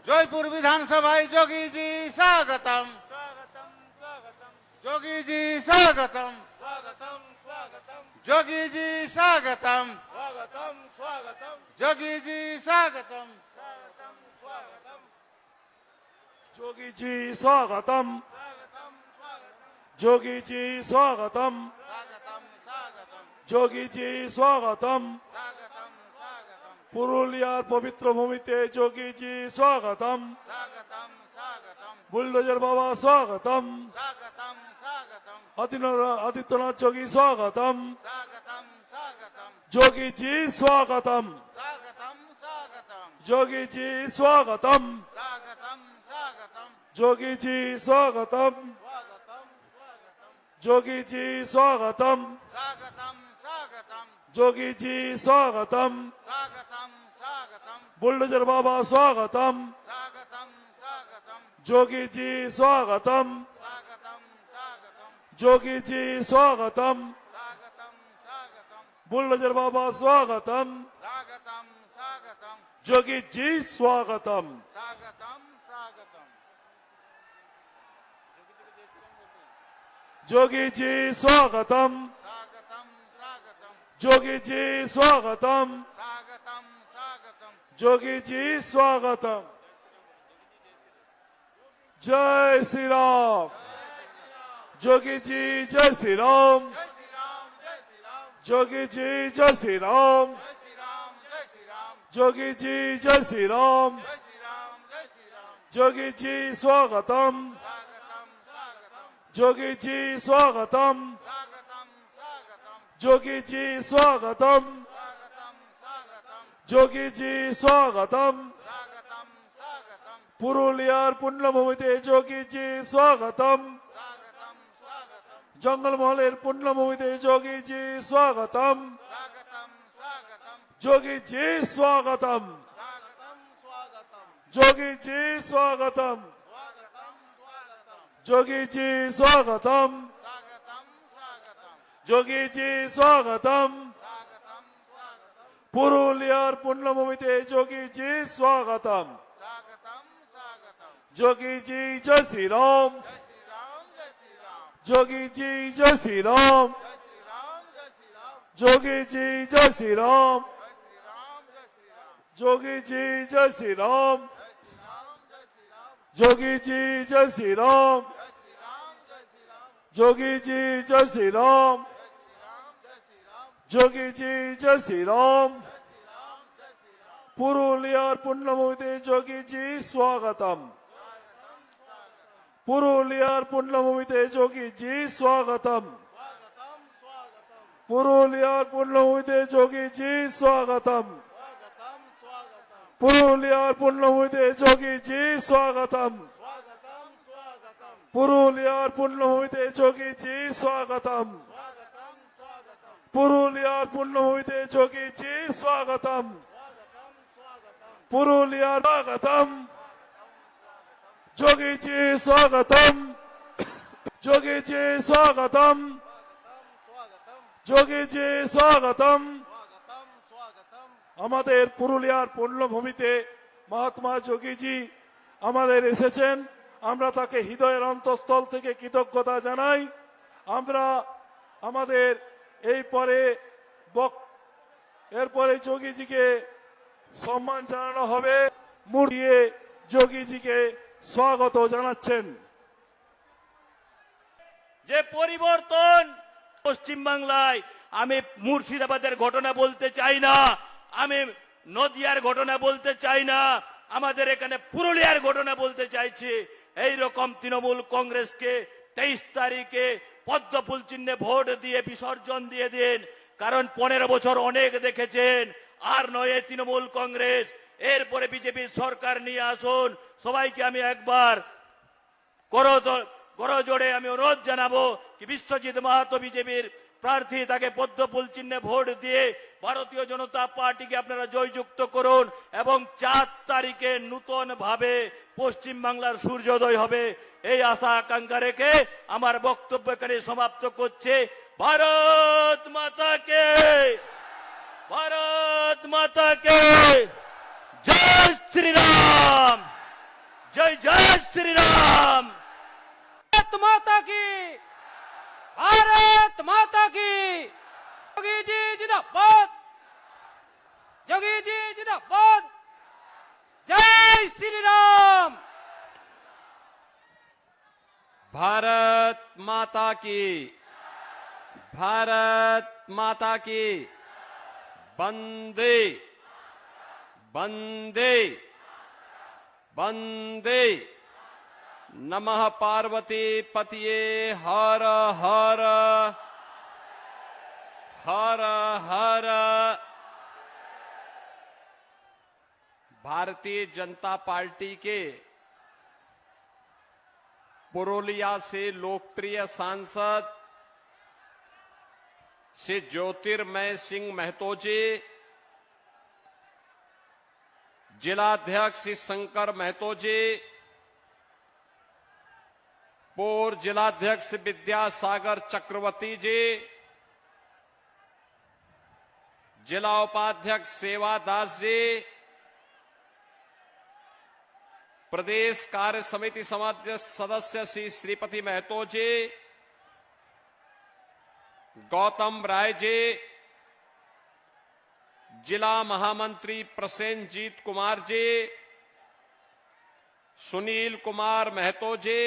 जयपुर विधानसभाয় যোগী জি স্বাগতম स्वागतम स्वागतम যোগী জি স্বাগতম स्वागतम स्वागतम যোগী জি স্বাগতম स्वागतम स्वागतम যোগী জি স্বাগতম स्वागतम स्वागतम जोगी जी स्वागतम स्वागतम स्वागतम जोगी जी स्वागतम স্বাগতম স্বাগতম जोगी जी स्वागतम স্বাগতম স্বাগতম पुरुलियार पवित्र भूमिते जोगी जी स्वागतम স্বাগতম স্বাগতম बुलडोजर बाबा स्वागतम স্বাগতম স্বাগতম आदित्यनाथ जोगी स्वागतम স্বাগতম স্বাগতম जोगी जी स्वागतम স্বাগতম স্বাগতম जोगी जी स्वागतम স্বাগতম স্বাগতম जोगी जी स्वागतम जोगी जी स्वागतम স্বাগতম স্বাগতম जोगी जी स्वागतम স্বাগতম স্বাগতম बुलडोजर बाबा स्वागतम স্বাগতম স্বাগতম जोगी जी स्वागतम স্বাগতম স্বাগতম जोगी जी स्वागतम স্বাগতম স্বাগতম बुलडोजर बाबा स्वागतम স্বাগতম স্বাগতম जोगी जी स्वागतम স্বাগতম স্বাগতম जोगी जी स्वागतम স্বাগতম স্বাগতম जोगी जी स्वागतम স্বাগতম স্বাগতম जोगी जी स्वागतम जय श्री राम जोगी जी जय श्री राम জয় শ্রীরাম জয় শ্রীরাম जोगी जी जय श्री राम জয় শ্রীরাম জয় শ্রীরাম जोगी जी जय श्री राम জয় শ্রীরাম জয় শ্রীরাম जोगी जी स्वागतम স্বাগতম স্বাগতম जोगी जी स्वागतम স্বাগতম স্বাগতম जोगी जी स्वागतम স্বাগতম স্বাগতম जोगी जी स्वागतम স্বাগতম স্বাগতম पुरुलियार पुण्यभूमिते जोगी जी स्वागतम স্বাগতম স্বাগতম जंगलमहलेर पुण्यभूमिते जोगी जी स्वागतम স্বাগতম স্বাগতম जोगी जी स्वागतम স্বাগতম স্বাগতম जोगी जी स्वागतम স্বাগতম স্বাগতম जोगी जी स्वागतम স্বাগতম স্বাগতম जोगी जी स्वागतम স্বাগতম স্বাগতম पुरुलियार पुण्यभूमिते जोगी जी स्वागतम স্বাগতম স্বাগতম जोगी जी जय श्री राम জয় শ্রীরাম জয় শ্রীরাম जोगी जी जय श्री राम জয় শ্রীরাম জয় শ্রীরাম जोगी जी जय श्री राम জয় শ্রীরাম জয় শ্রীরাম जोगी जी जय श्री राम জয় শ্রীরাম জয় শ্রীরাম जोगी जी जय श्री राम জয় শ্রীরাম জয় শ্রীরাম पुरुलियार पुण्यभूमिते जोगी जी स्वागतम पुरुलियार पुण्यभूमिते जोगी जी स्वागतम স্বাগতম স্বাগতম पुरुलियार पुण्यभूमिते जोगी जी स्वागतम স্বাগতম স্বাগতম पुरुलियार पुण्यभूमिते जोगी जी स्वागतम স্বাগতম স্বাগতম पुरुलियार पुण्यभूमिते जोगी जी स्वागतम স্বাগতম স্বাগতম पुरुलियार पुण्यभूमिते जोगी जी स्वागतम স্বাগতম স্বাগতম पुरुलियार स्वागतम जोगी जी स्वागतम जोगी जी स्वागतम স্বাগতম जोगी जी स्वागतम স্বাগতম স্বাগতম আমাদের পুরুলিয়ার পুণ্যভূমিতে মহাত্মা যোগীজি আমাদের এসেছেন। আমরা তাকে হৃদয়ের অন্তঃস্থল থেকে কৃতজ্ঞতা জানাই। আমরা আমাদের এরপরে যোগীজিকে সম্মান জানানো হবে। মুড়িয়ে যোগীজিকে স্বাগত জানাচ্ছেন। যে পরিবর্তন পশ্চিম বাংলায়, আমি মুর্শিদাবাদের ঘটনা বলতে চাই না, আমি নদিয়ার ঘটনা বলতে চাই না, আমাদের এখানে পুরুলিয়ার ঘটনা বলতে চাইছি। এই রকম তৃণমূল কংগ্রেসকে 23 তারিখে পদ্মফুল চিহ্নে ভোট দিয়ে বিসর্জন দিয়ে দিন। কারণ 15 বছর অনেক দেখেছেন, আর নয় তৃণমূল কংগ্রেস। এরপরে বিজেপি সরকার নিয়ে আসুন। সবাইকে আমি একবার করজোড়ে আমি অনুরোধ জানাবো কি বিশ্বজিৎ মাহাতো বিজেপির প্রার্থী, তাকে পদ্মফুল চিহ্নে ভোট দিয়ে ভারতীয় জনতা পার্টিকে আপনারা জয়যুক্ত করুন এবং 4 তারিখে নূতন ভাবে পশ্চিম বাংলার সূর্যোদয় হবে। এই আশা আকাঙ্ক্ষা রেখে আমার বক্তব্য এখানে সমাপ্ত করছে। ভারত মাতা কে জয় শ্রীরাম। जय जय श्री राम। भारत माता की, भारत माता की। जोगी जी जिंदाबाद, जोगी जी जिंदाबाद। जय श्री राम। भारत माता की, भारत माता की। वंदे वंदे वंदे। नमः पार्वती पतिये हर हर हर हर। भारतीय जनता पार्टी के पुरुलिया से लोकप्रिय सांसद श्री ज्योतिर्मय सिंह महतो जी, जिलाध्यक्ष श्री शंकर महतो जी, पूर्व जिलाध्यक्ष विद्यासागर चक्रवर्ती जी, जिला उपाध्यक्ष सेवादास जी, प्रदेश कार्य समिति सदस्य श्री श्रीपति महतो जी, गौतम राय जी, जिला महामंत्री प्रसेनजीत कुमार जी, सुनील कुमार महतो जी,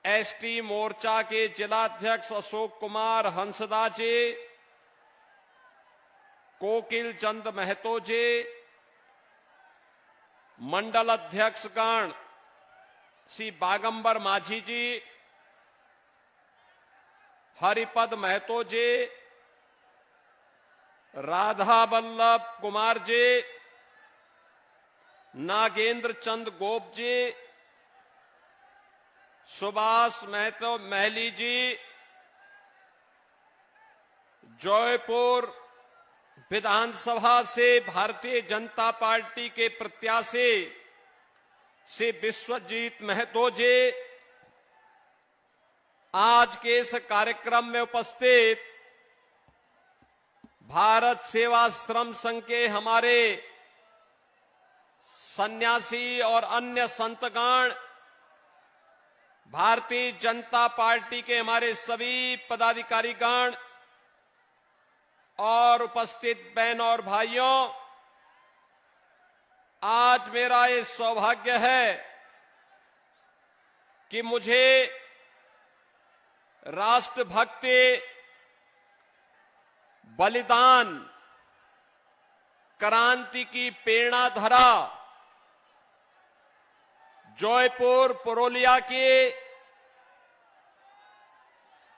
एसटी मोर्चा के जिलाध्यक्ष अशोक कुमार हंसदा जी, कोकिल चंद महतो जी, मंडल अध्यक्षगण श्री बागंबर माझी जी, हरिपद महतो जी, राधा वल्लभ कुमार जी, नागेंद्र चंद गोप जी, सुभाष महतो महली जी, जयपुर विधानसभा से भारतीय जनता पार्टी के प्रत्याशी श्री विश्वजीत महतो जी, आज के इस कार्यक्रम में उपस्थित भारत सेवा श्रम संघ के हमारे सन्यासी और अन्य संतगण, भारतीय जनता पार्टी के हमारे सभी पदाधिकारीगण और उपस्थित बहन और भाइयों, आज मेरा ये सौभाग्य है कि मुझे राष्ट्रभक्ति, बलिदान, क्रांति की प्रेरणाधारा जयपुर पुरुलिया की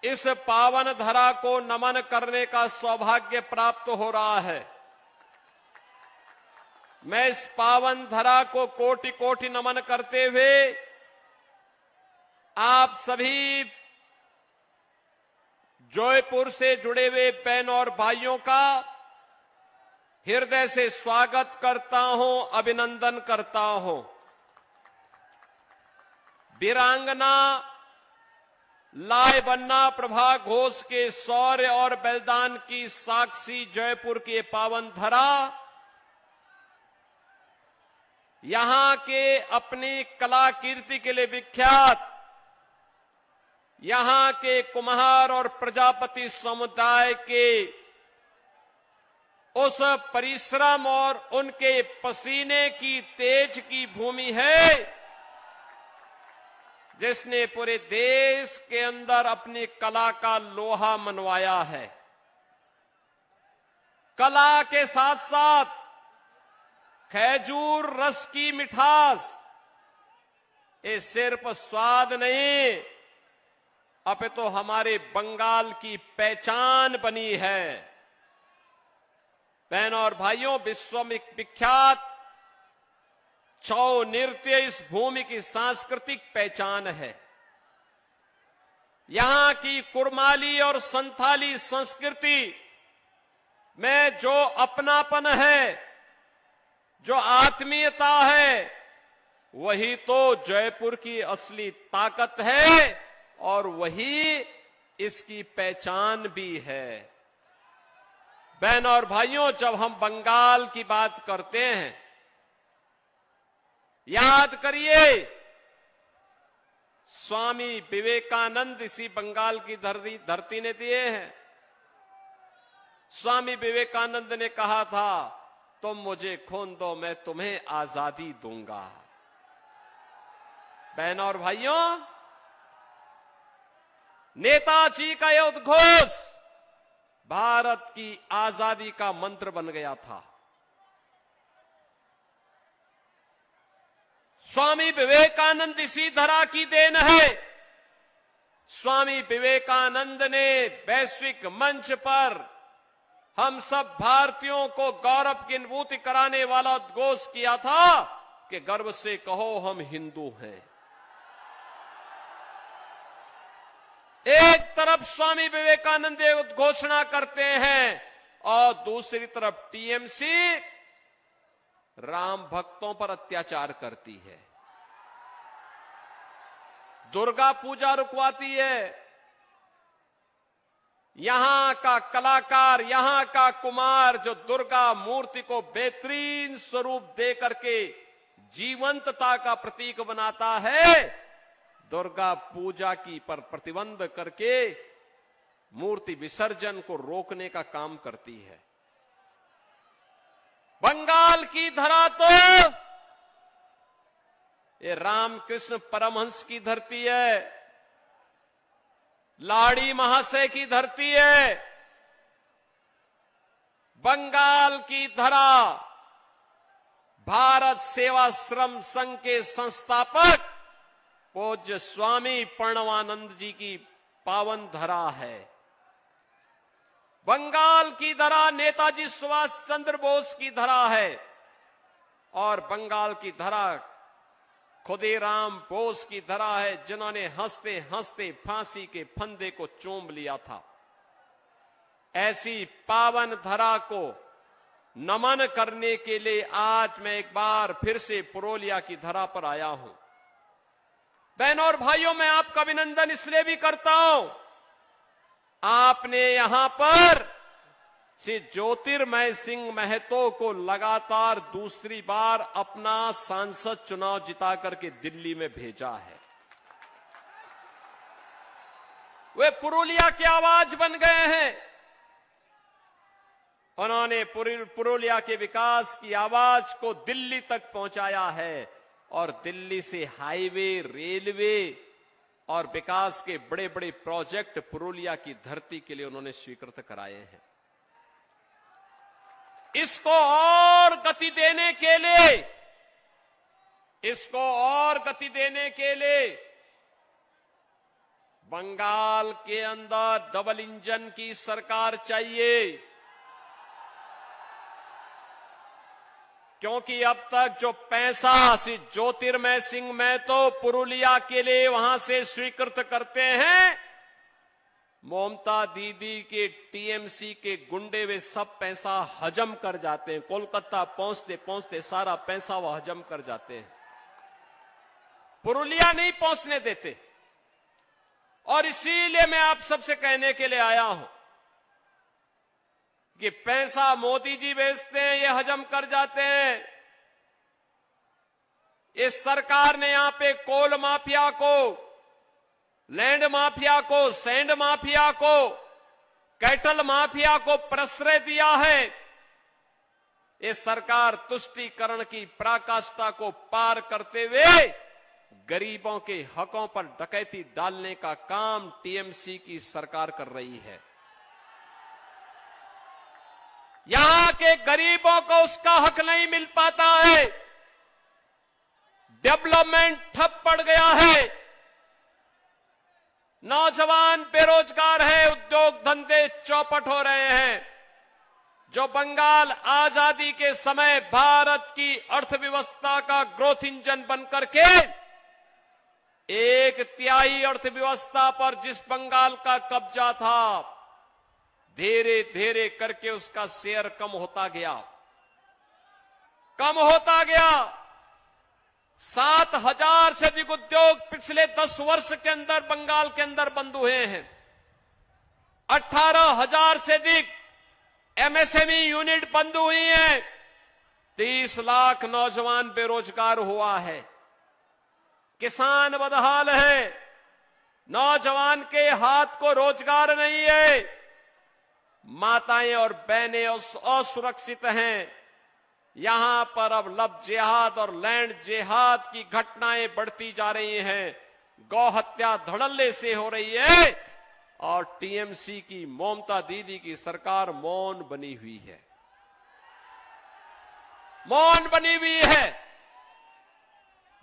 इस पावन धरा को नमन करने का सौभाग्य प्राप्त हो रहा है। मैं इस पावन धरा को कोटि कोटि नमन करते हुए आप सभी जयपुर से जुड़े हुए बहन और भाइयों का हृदय से स्वागत करता हूं, अभिनंदन करता हूं। वीरांगना लायबन्ना प्रभा घोष के शौर्य और बलिदान की साक्षी जयपुर की पावन धरा, यहां के अपनी कला कीर्ति के लिए विख्यात यहां के कुम्हार और प्रजापति समुदाय के उस परिश्रम और उनके पसीने की तेज की भूमि है, जिसने पूरे देश के अंदर अपनी कला का लोहा मनवाया है। कला के साथ साथ खजूर रस की मिठास, ये सिर्फ स्वाद नहीं, अपितु तो हमारे बंगाल की पहचान बनी है। बहनों और भाइयों, विश्व में विख्यात छौ नृत्य इस भूमि की सांस्कृतिक पहचान है। यहां की कुरमाली और संथाली संस्कृति में जो अपनापन है, जो आत्मीयता है, वही तो जयपुर की असली ताकत है और वही इसकी पहचान भी है। बहनों और भाइयों, जब हम बंगाल की बात करते हैं याद करिए, स्वामी विवेकानंद इसी बंगाल की धरती ने दिए हैं। स्वामी विवेकानंद ने कहा था, तुम मुझे खून दो, मैं तुम्हें आजादी दूंगा। बहनों और भाइयों, नेताजी का यह उद्घोष भारत की आजादी का मंत्र बन गया था। स्वामी विवेकानंद इसी धरा की देन है। स्वामी विवेकानंद ने वैश्विक मंच पर हम सब भारतीयों को गौरव की अनुभूति कराने वाला उद्घोष किया था कि गर्व से कहो हम हिंदू हैं। एक तरफ स्वामी विवेकानंद उद्घोषणा करते हैं और दूसरी तरफ टीएमसी राम भक्तों पर अत्याचार करती है, दुर्गा पूजा रुकवाती है। यहां का कलाकार, यहां का कुमार जो दुर्गा मूर्ति को बेहतरीन स्वरूप दे करके जीवंतता का प्रतीक बनाता है, दुर्गा पूजा की पर प्रतिबंध करके मूर्ति विसर्जन को रोकने का काम करती है। बंगाल की धरा तो ये रामकृष्ण परमहंस की धरती है, लाड़ी महाशय की धरती है। बंगाल की धरा भारत सेवाश्रम संघ के संस्थापक पूज्य स्वामी प्रणवानंद जी की पावन धरा है। बंगाल की धरा नेताजी सुभाष चंद्र बोस की धरा है और बंगाल की धरा खुदीराम बोस की धरा है, जिन्होंने हंसते हंसते फांसी के फंदे को चूम लिया था। ऐसी पावन धरा को नमन करने के लिए आज मैं एक बार फिर से पुरुलिया की धरा पर आया हूं। बहनों और भाइयों, मैं आपका अभिनंदन इसलिए भी करता हूं, आपने यहां पर श्री ज्योतिर्मय सिंह महतो को लगातार दूसरी बार अपना सांसद चुनाव जिता करके दिल्ली में भेजा है। वे पुरुलिया की आवाज बन गए हैं। उन्होंने पुरुलिया के विकास की आवाज को दिल्ली तक पहुंचाया है और दिल्ली से हाईवे, रेलवे और विकास के बड़े बड़े प्रोजेक्ट पुरुलिया की धरती के लिए उन्होंने स्वीकृत कराए हैं। इसको और गति देने के लिए बंगाल के अंदर डबल इंजन की सरकार चाहिए, क्योंकि अब तक जो पैसा श्री ज्योतिर्मय सिंह महतो पुरुलिया के लिए वहां से स्वीकृत करते हैं, ममता दीदी के टीएमसी के गुंडे वे सब पैसा हजम कर जाते हैं। कोलकाता पहुंचते पहुंचते सारा पैसा वो हजम कर जाते हैं, पुरुलिया नहीं पहुंचने देते। और इसीलिए मैं आप सबसे कहने के लिए आया हूं कि पैसा मोदी जी भेजते हैं, ये हजम कर जाते हैं। इस सरकार ने यहां पे कोल माफिया को, लैंड माफिया को, सैंड माफिया को, कैटल माफिया को प्रश्रय दिया है। ये सरकार तुष्टीकरण की पराकाष्ठा को पार करते हुए गरीबों के हकों पर डकैती डालने का काम टीएमसी की सरकार कर रही है। यहां के गरीबों को उसका हक नहीं मिल पाता है, डेवलपमेंट ठप पड़ गया है, नौजवान बेरोजगार है, उद्योग धंधे चौपट हो रहे हैं। जो बंगाल आजादी के समय भारत की अर्थव्यवस्था का ग्रोथ इंजन बनकर के 1/3 अर्थव्यवस्था पर जिस बंगाल का कब्जा था, धीरे धीरे करके उसका शेयर कम होता गया। 7,000 से अधिक उद्योग पिछले 10 वर्ष के अंदर बंगाल के अंदर बंद हुए हैं। 18,000 से अधिक एमएसएमई यूनिट बंद हुई हैं। 30 लाख नौजवान बेरोजगार हुआ है। किसान बदहाल है, नौजवान के हाथ को रोजगार नहीं है, माताएं और बहनें असुरक्षित हैं। यहां पर अब लव जिहाद और लैंड जिहाद की घटनाएं बढ़ती जा रही हैं। गौ हत्या धड़ल्ले से हो रही है और टीएमसी की ममता दीदी की सरकार मौन बनी हुई है, मौन बनी हुई है।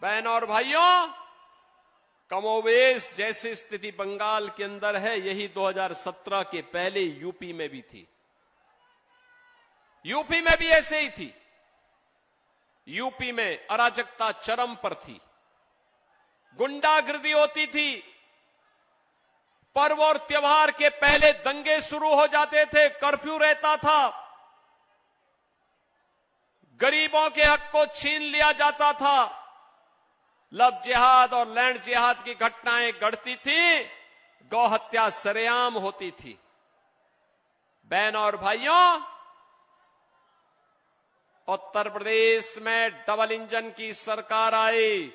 बहनों और भाइयों, कमोवेश जैसी स्थिति बंगाल के अंदर है, यही 2017 के पहले यूपी में भी थी। यूपी में भी ऐसे ही थी। यूपी में अराजकता चरम पर थी, गुंडागिर्दी होती थी, पर्व और त्योहार के पहले दंगे शुरू हो जाते थे, कर्फ्यू रहता था, गरीबों के हक को छीन लिया जाता था, लव जिहाद और लैंड जिहाद की घटनाएं घटती थी, गौ हत्या सरेआम होती थी। बहनों और भाइयों, उत्तर प्रदेश में डबल इंजन की सरकार आई,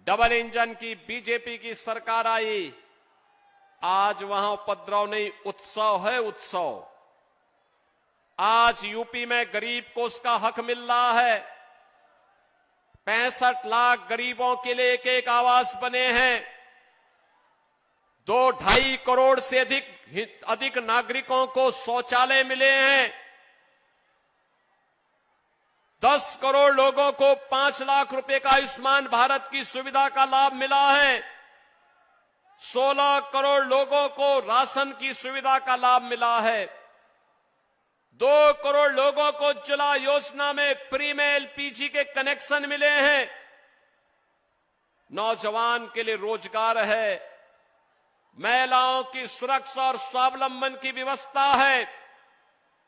डबल इंजन की बीजेपी की सरकार आई। आज वहां उपद्रव नहीं, उत्सव है, उत्सव। आज यूपी में गरीब को उसका हक मिल रहा है। 65 लाख गरीबों के लिए एक एक आवास बने हैं। 2-2.5 करोड़ से अधिक नागरिकों को शौचालय मिले हैं। 10 करोड़ लोगों को 5 लाख रुपए का आयुष्मान भारत की सुविधा का लाभ मिला है। 16 करोड़ लोगों को राशन की सुविधा का लाभ मिला है। 2 करोड़ लोगों को उज्ज्वला योजना में फ्री में एलपीजी के कनेक्शन मिले हैं। नौजवान के लिए रोजगार है, महिलाओं की सुरक्षा और स्वावलंबन की व्यवस्था है,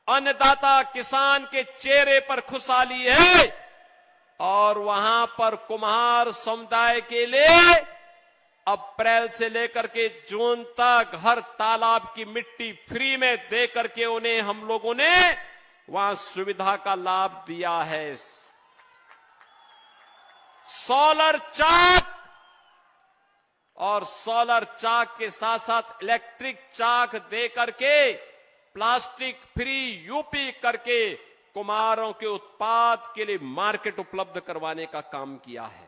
अन्नदाता किसान के चेहरे पर खुशहाली है। और वहां पर कुम्हार समुदाय के लिए अप्रैल से लेकर के जून तक हर तालाब की मिट्टी फ्री में दे करके उन्हें हम लोगों ने वहां सुविधा का लाभ दिया है। सोलर चाक और सोलर चाक के साथ साथ इलेक्ट्रिक चाक दे करके प्लास्टिक फ्री यूपी करके कुम्हारों के उत्पाद के लिए मार्केट उपलब्ध करवाने का काम किया है।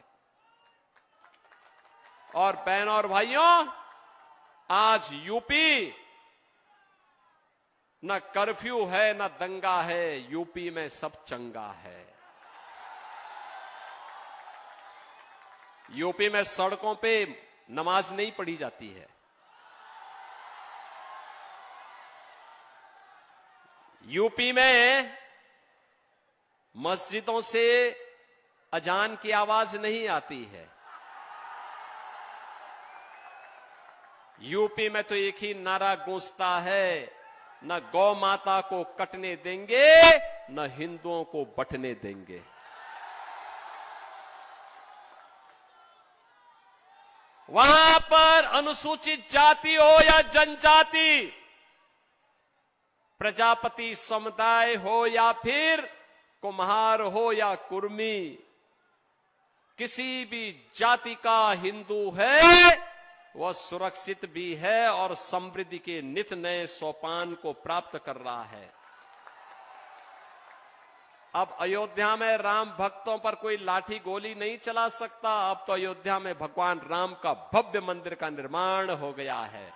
और बहनों और भाइयों, आज यूपी न कर्फ्यू है न दंगा है, यूपी में सब चंगा है। यूपी में सड़कों पे नमाज नहीं पढ़ी जाती है। यूपी में मस्जिदों से अजान की आवाज नहीं आती है। यूपी में तो एक ही नारा गूंजता है, न गौ माता को कटने देंगे न हिंदुओं को बंटने देंगे। वहां पर अनुसूचित जाति हो या जनजाति, प्रजापति समुदाय हो या फिर कुम्हार हो या कुर्मी, किसी भी जाति का हिंदू है वह सुरक्षित भी है और समृद्धि के नित नए सोपान को प्राप्त कर रहा है। अब अयोध्या में राम भक्तों पर कोई लाठी गोली नहीं चला सकता। अब तो अयोध्या में भगवान राम का भव्य मंदिर का निर्माण हो गया है।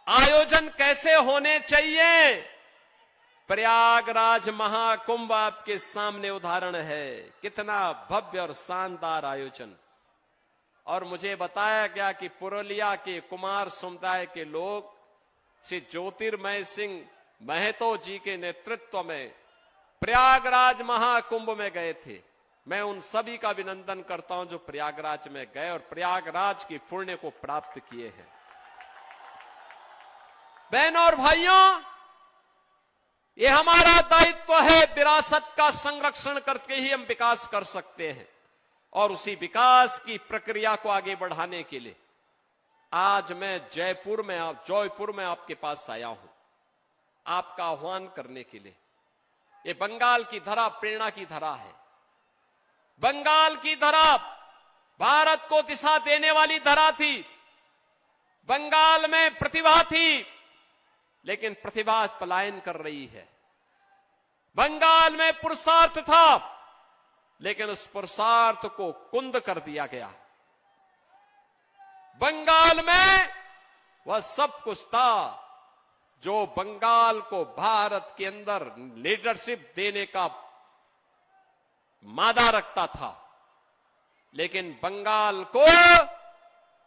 आयोजन कैसे होने चाहिए? प्रयागराज महाकुंभ आपके सामने उदाहरण है। कितना भव्य और शानदार आयोजन। और मुझे बताया गया कि पुरुलिया के कुमार समुदाय के लोग श्री ज्योतिर्मय सिंह महतो जी के नेतृत्व में प्रयागराज महाकुंभ में गए थे। मैं उन सभी का अभिनंदन करता हूं जो प्रयागराज में गए और प्रयागराज की पुण्य को प्राप्त किए हैं। बहनों और भाइयों, ये हमारा दायित्व है। विरासत का संरक्षण करके ही हम विकास कर सकते हैं और उसी विकास की प्रक्रिया को आगे बढ़ाने के लिए आज मैं जयपुर में आपके पास आया हूं, आपका आह्वान करने के लिए। ये बंगाल की धरा प्रेरणा की धरा है। बंगाल की धरा भारत को दिशा देने वाली धरा थी। बंगाल में प्रतिभा थी, लेकिन प्रतिभा पलायन कर रही है। बंगाल में पुरुषार्थ था, लेकिन उस पुरुषार्थ को कुंद कर दिया गया। बंगाल में वह सब कुछ था जो बंगाल को भारत के अंदर लीडरशिप देने का मादा रखता था, लेकिन बंगाल को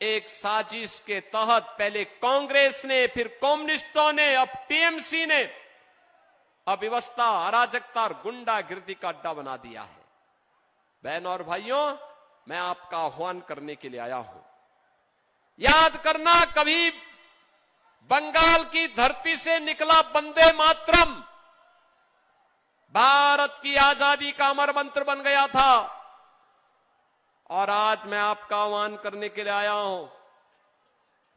एक साजिश के तहत पहले कांग्रेस ने, फिर कम्युनिस्टों ने, अब टीएमसी ने अव्यवस्था, अराजकता और गुंडागिर्दी का अड्डा बना दिया है। बहनों और भाइयों, मैं आपका आह्वान करने के लिए आया हूं। याद करना, कभी बंगाल की धरती से निकला वंदे मातरम भारत की आजादी का अमर मंत्र बन गया था। और आज मैं आपका आह्वान करने के लिए आया हूं।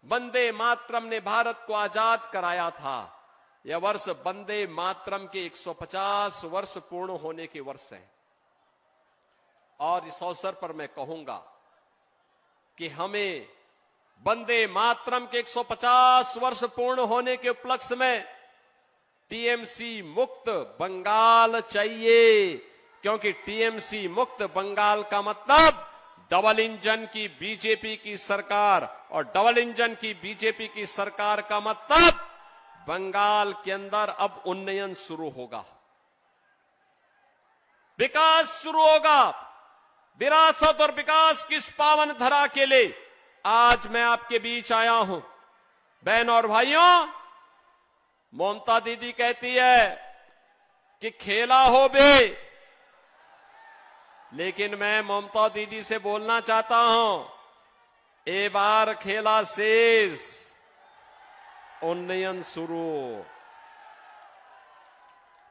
वंदे मातरम ने भारत को आजाद कराया था। यह वर्ष वंदे मातरम के 150 वर्ष पूर्ण होने के वर्ष है। और इस अवसर पर मैं कहूंगा कि हमें वंदे मातरम के 150 वर्ष पूर्ण होने के उपलक्ष्य में टीएमसी मुक्त बंगाल चाहिए, क्योंकि टीएमसी मुक्त बंगाल का मतलब डबल इंजन की बीजेपी की सरकार, और डबल इंजन की बीजेपी की सरकार का मतलब बंगाल के अंदर अब उन्नयन शुरू होगा, विकास शुरू होगा। विरासत और विकास की इस पावन धरा के लिए आज मैं आपके बीच आया हूं। बहनों और भाइयों, ममता दीदी कहती है कि खेला हो बे, लेकिन मैं ममता दीदी से बोलना चाहता हूं, ए बार खेला शेष, उन्नयन शुरू।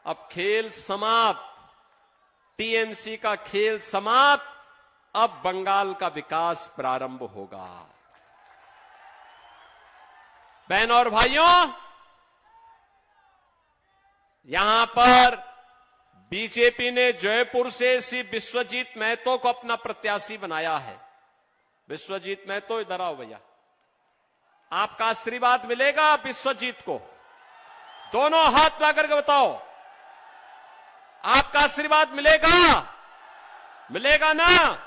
अब खेल समाप्त, टीएमसी का खेल समाप्त, अब बंगाल का विकास प्रारंभ होगा। बहनों और भाइयों, यहां पर बीजेपी ने जयपुर से श्री विश्वजीत महतो को अपना प्रत्याशी बनाया है। विश्वजीत महतो, इधर आओ भैया, आपका आशीर्वाद मिलेगा विश्वजीत को? दोनों हाथ मिला करके बताओ, आपका आशीर्वाद मिलेगा? मिलेगा ना?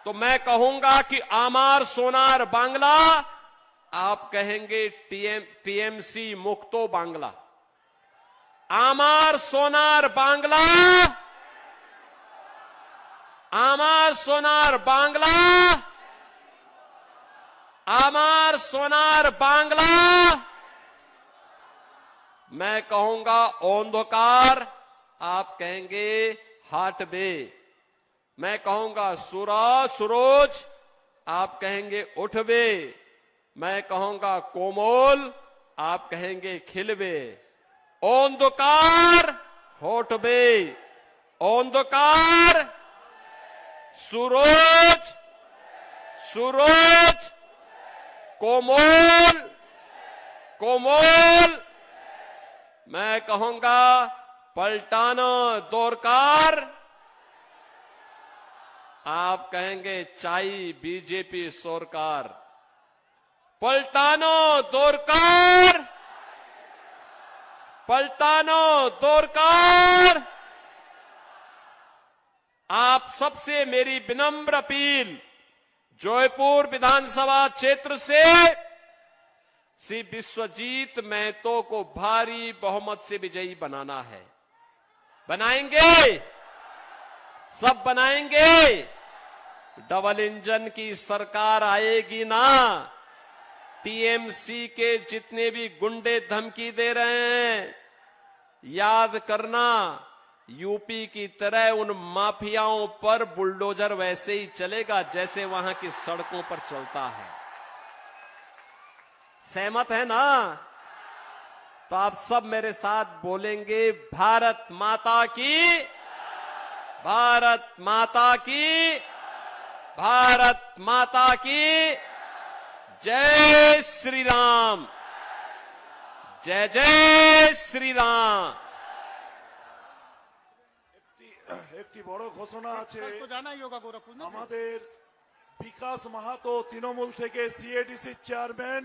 तो मैं कहूंगा कि आमार सोनार बांग्ला, आप कहेंगे टीएमसी मुक्तो बांग्ला। आमार सोनार बांग्ला, आमार सोनार बांग्ला, आमार सोनार बांग्ला। मैं कहूंगा ओंधकार, आप कहेंगे हाट बे। मैं कहूंगा सुरोज, आप कहेंगे उठ बे। मैं कहूंगा कोमल, आप कहेंगे खिलबे। ओंधकार होठ बे, ओंधकार सूरज, सूरज कोमल, कोमल। मैं कहूंगा पलटाना दोरकार, आप कहेंगे चाई बीजेपी सरकार। पलटानो दोरकार, पलटानो दोरकार। आप सबसे मेरी विनम्र अपील, जयपुर विधानसभा क्षेत्र से श्री विश्वजीत महतो को भारी बहुमत से विजयी बनाना है। बनाएंगे? सब बनाएंगे? डबल इंजन की सरकार आएगी ना? टीएमसी के जितने भी गुंडे धमकी दे रहे हैं, याद करना, यूपी की तरह उन माफियाओं पर बुलडोजर वैसे ही चलेगा जैसे वहां की सड़कों पर चलता है। सहमत है ना? तो आप सब मेरे साथ बोलेंगे, भारत माता की, भारत माता की, भारत माता की जय श्री राम, जय जय श्री राम। একটি বড় ঘোষণা আছে। कल तो जाना ही होगा गोरखपुर ना আমাদের বিকাশ মাহাতো তৃণমূল থেকে সিএডিসি চেয়ারম্যান,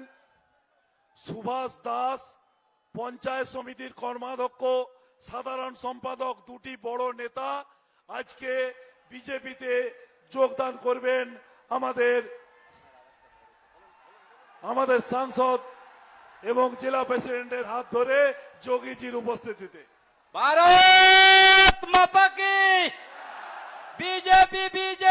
সুভাষ দাস পঞ্চায়েত সমিতির কর্মাধ্যক্ষ, সাধারণ সম্পাদক, দুটি বড় নেতা আজকে বিজেপিতে যোগদান করবেন আমাদের সাংসদ এবং জেলা প্রেসিডেন্টের হাত ধরে যোগীজির উপস্থিতিতে। भारत माता की बीजेपी बीजेपी